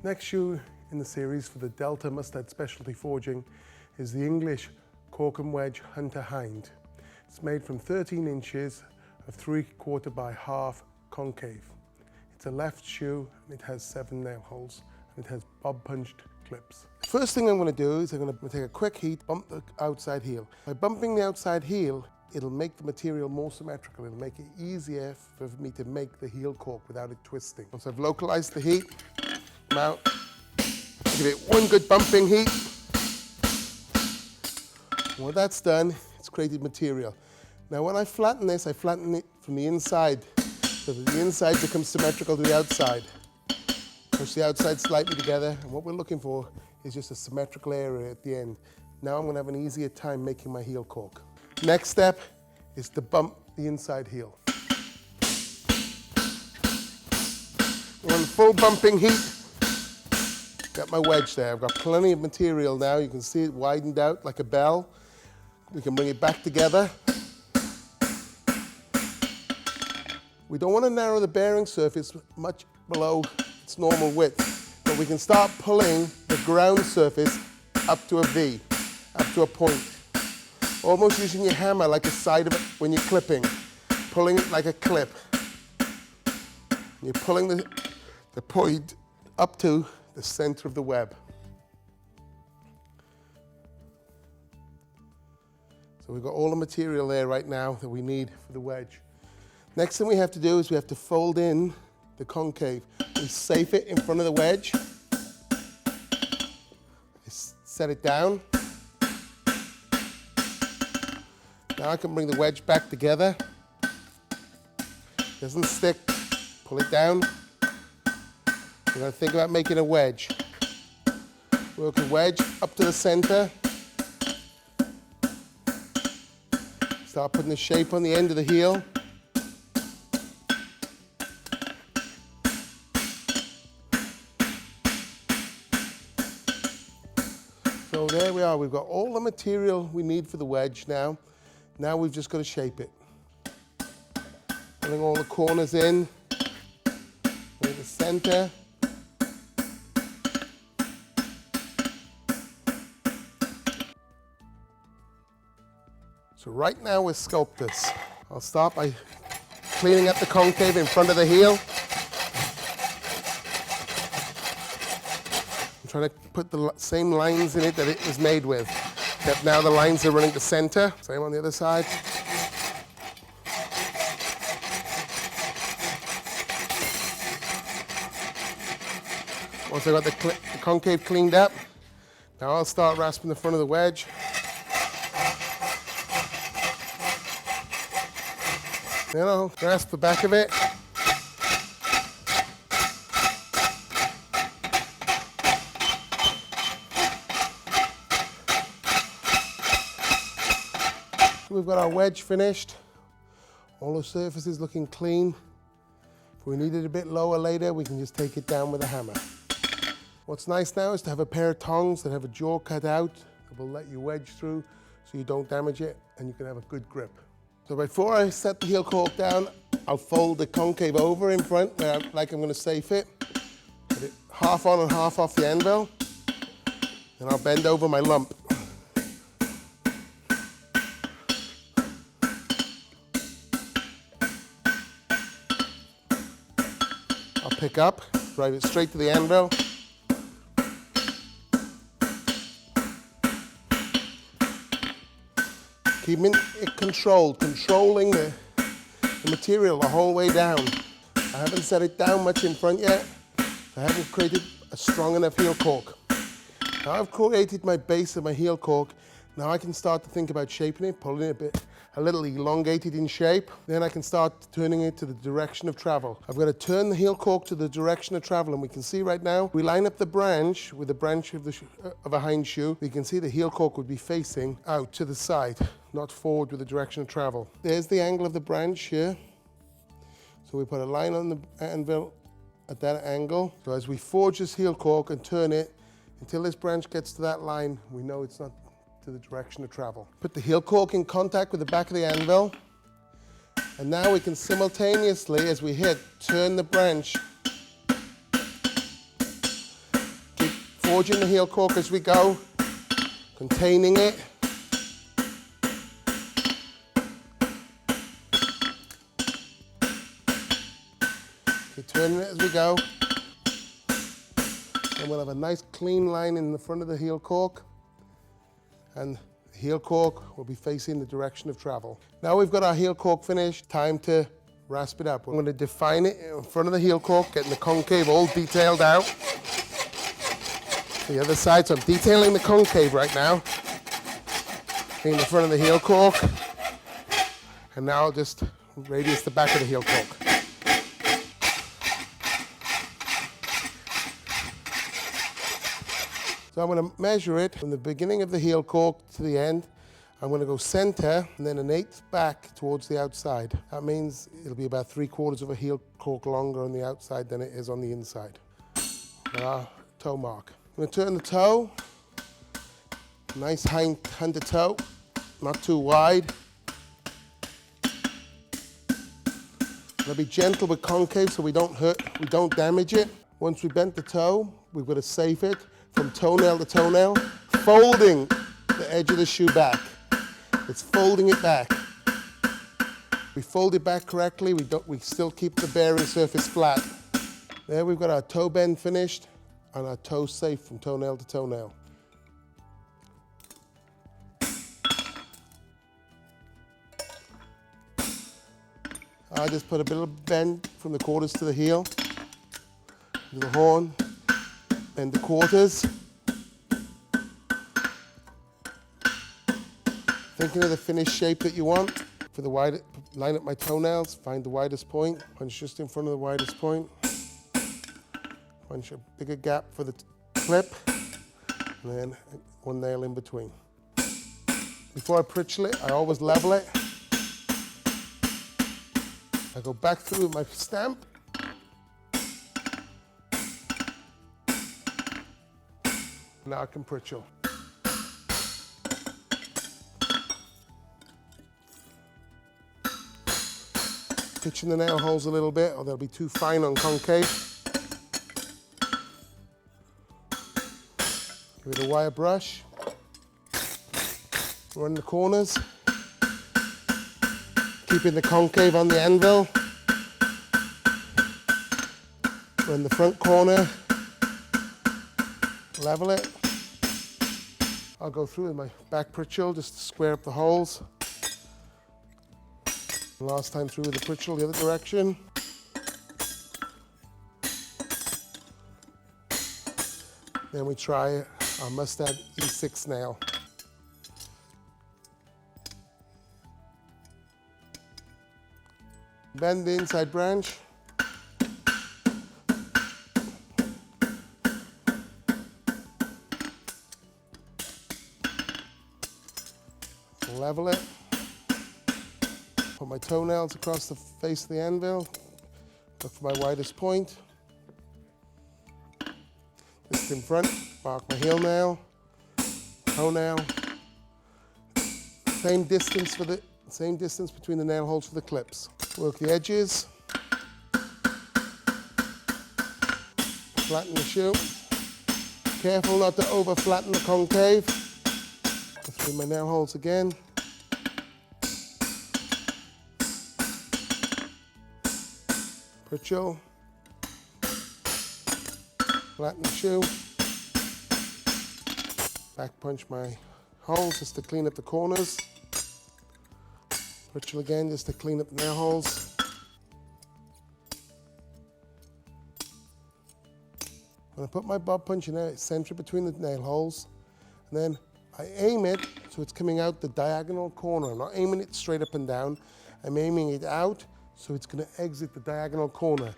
Next shoe in the series for the Delta Mustad Specialty Forging is the English Caulk and Wedge Hunter Hind. It's made from 13 inches of 3/4 by half concave. It's a left shoe and it has 7 nail holes and it has bob punched clips. First thing I'm going to do is I'm going to take a quick heat, bump the outside heel. By bumping the outside heel, it'll make the material more symmetrical. It'll make it easier for me to make the heel caulk without it twisting. Once I've localized the heat, now give it one good bumping heat. And when that's done, it's created material. Now when I flatten this, I flatten it from the inside so that the inside becomes symmetrical to the outside. Push the outside slightly together, and what we're looking for is just a symmetrical area at the end. Now I'm going to have an easier time making my heel caulk. Next step is to bump the inside heel. On full bumping heat, got my wedge there. I've got plenty of material now. You can see it widened out like a bell. We can bring it back together. We don't want to narrow the bearing surface much below its normal width, but we can start pulling the ground surface up to a V, up to a point. Almost using your hammer like the side of it when you're clipping, pulling it like a clip. You're pulling the point up to the center of the web. So we've got all the material there right now that we need for the wedge. Next thing we have to do is we have to fold in the concave. We safe it in front of the wedge. Set it down. Now I can bring the wedge back together. Doesn't stick. Pull it down. We're going to think about making a wedge. Work a wedge up to the center. Start putting the shape on the end of the heel. So there we are. We've got all the material we need for the wedge now. Now we've just got to shape it. Putting all the corners in, in the center. So right now we're sculptors. I'll start by cleaning up the concave in front of the heel. I'm trying to put the same lines in it that it was made with. Except now the lines are running to center. Same on the other side. Once I've got the concave cleaned up, now I'll start rasping the front of the wedge. Then I'll rasp the back of it. We've got our wedge finished. All the surfaces looking clean. If we need it a bit lower later, we can just take it down with a hammer. What's nice now is to have a pair of tongs that have a jaw cut out that will let you wedge through so you don't damage it and you can have a good grip. So before I set the heel caulk down, I'll fold the concave over in front like I'm going to safe it. Put it half on and half off the anvil. Then I'll bend over my lump. I'll pick up, drive it straight to the anvil. Keeping it controlled, controlling the material the whole way down. I haven't set it down much in front yet. I haven't created a strong enough heel caulk. Now I've created my base of my heel caulk. Now I can start to think about shaping it, pulling it a little elongated in shape. Then I can start turning it to the direction of travel. I've got to turn the heel caulk to the direction of travel, and we can see right now, we line up the branch with the branch of a hind shoe. We can see the heel caulk would be facing out to the side, not forward with the direction of travel. There's the angle of the branch here. So we put a line on the anvil at that angle. So as we forge this heel caulk and turn it, until this branch gets to that line, we know it's not to the direction of travel. Put the heel caulk in contact with the back of the anvil, and now we can simultaneously, as we hit, turn the branch forging the heel caulk as we go, containing it. Keep turning it as we go. And we'll have a nice clean line in the front of the heel caulk. And the heel caulk will be facing the direction of travel. Now we've got our heel caulk finished, time to rasp it up. We're going to define it in front of the heel caulk, getting the concave all detailed out. The other side, so I'm detailing the concave right now. In the front of the heel caulk. And now I'll just radius the back of the heel caulk. So I'm going to measure it from the beginning of the heel caulk to the end. I'm going to go center and then 1/8 back towards the outside. That means it'll be about 3/4 of a heel caulk longer on the outside than it is on the inside. Now, toe mark. I'm going to turn the toe. Nice hind toe, not too wide. I'm going to be gentle with concave so we don't damage it. Once we bent the toe, we've got to safe it from toenail to toenail, folding the edge of the shoe back. It's folding it back. We fold it back correctly, we still keep the bearing surface flat. There we've got our toe bend finished and our toe safe from toenail to toenail. I just put a bit of bend from the quarters to the heel, to the horn, and the quarters. Thinking of the finished shape that you want. For the wide, line up my toenails, find the widest point, punch just in front of the widest point. Punch a bigger gap for the clip, and then one nail in between. Before I pritchel it, I always level it. I go back through with my stamp. Now I can pritchel. Pitching the nail holes a little bit or they'll be too fine on concave. Give it a wire brush. Run the corners. Keeping the concave on the anvil. Run the front corner. Level it. I'll go through with my back pritchel just to square up the holes. Last time through with the pritchel the other direction. Then we try our Mustad E6 nail. Bend the inside branch. Level it. Put my toenails across the face of the anvil. Look for my widest point. Just in front, mark my heel nail, toenail. Same distance between the nail holes for the clips. Work the edges. Flatten the shoe. Careful not to over flatten the concave. Go through my nail holes again. Pritchel. Flatten the shoe. Back punch my holes just to clean up the corners. Pritchel again just to clean up the nail holes. When I put my bob punch in there, center between the nail holes, and then I aim it so it's coming out the diagonal corner. I'm not aiming it straight up and down. I'm aiming it out so it's going to exit the diagonal corner.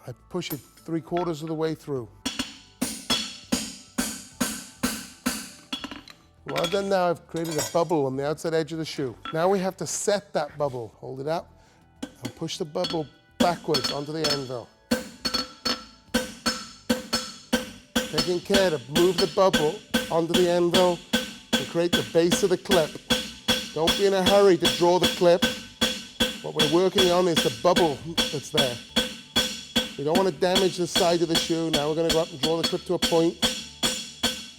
I push it 3/4 of the way through. What I've done now, I've created a bubble on the outside edge of the shoe. Now we have to set that bubble. Hold it up and push the bubble backwards onto the anvil. Taking care to move the bubble onto the anvil to create the base of the clip. Don't be in a hurry to draw the clip. What we're working on is the bubble that's there. We don't want to damage the side of the shoe. Now we're going to go up and draw the clip to a point.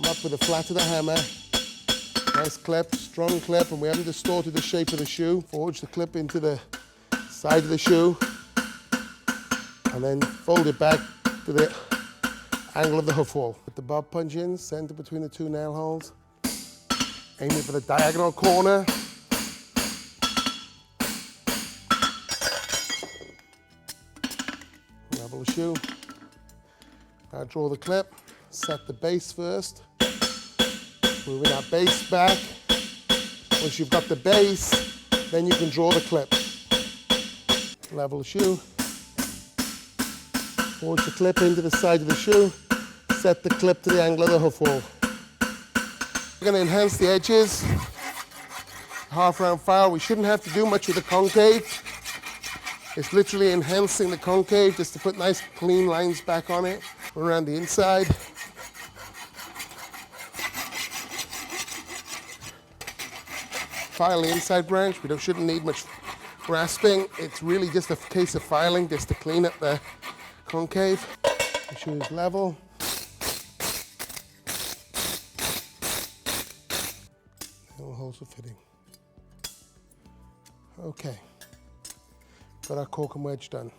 Come up with the flat of the hammer. Nice clip, strong clip, and we haven't distorted the shape of the shoe. Forge the clip into the side of the shoe, and then fold it back to the angle of the hoof wall. Put the bob punch in, center between the two nail holes. Aiming for the diagonal corner. Level the shoe. Now draw the clip. Set the base first. Moving our base back. Once you've got the base, then you can draw the clip. Level the shoe. Forge the clip into the side of the shoe. Set the clip to the angle of the hoof wall. We're going to enhance the edges. Half round file. We shouldn't have to do much with the concave. It's literally enhancing the concave just to put nice clean lines back on it around the inside. File the inside branch. We shouldn't need much rasping. It's really just a case of filing just to clean up the concave. The shoe is level. No holes for fitting. Okay, got our caulk and wedge done.